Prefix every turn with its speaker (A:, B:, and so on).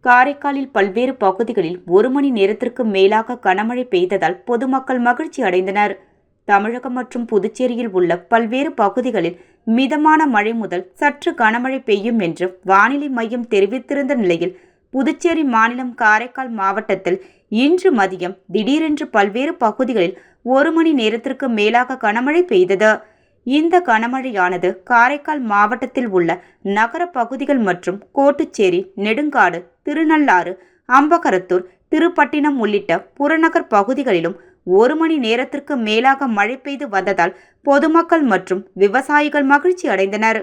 A: காரைக்காலில் பல்வேறு பகுதிகளில் 1 மணி நேரத்திற்கு மேலாக கனமழை பெய்ததால் பொதுமக்கள் மகிழ்ச்சி அடைந்தனர். தமிழகம் மற்றும் புதுச்சேரியில் உள்ள பல்வேறு பகுதிகளில் மிதமான மழை முதல் சற்று கனமழை பெய்யும் என்று வானிலை மையம் தெரிவித்திருந்த நிலையில், புதுச்சேரி மாநிலம் காரைக்கால் மாவட்டத்தில் இன்று மதியம் திடீரென்று பல்வேறு பகுதிகளில் 1 மணி நேரத்திற்கு மேலாக கனமழை பெய்தது. இந்த கனமழையானது காரைக்கால் மாவட்டத்தில் உள்ள நகர பகுதிகள் மற்றும் கோட்டுச்சேரி, நெடுங்காடு, திருநள்ளாறு, அம்பகரத்தூர், திருப்பட்டினம் உள்ளிட்ட புறநகர் பகுதிகளிலும் 1 மணி நேரத்திற்கு மேலாக மழை பெய்து வந்ததால் பொதுமக்கள் மற்றும் விவசாயிகள் மகிழ்ச்சி அடைந்தனர்.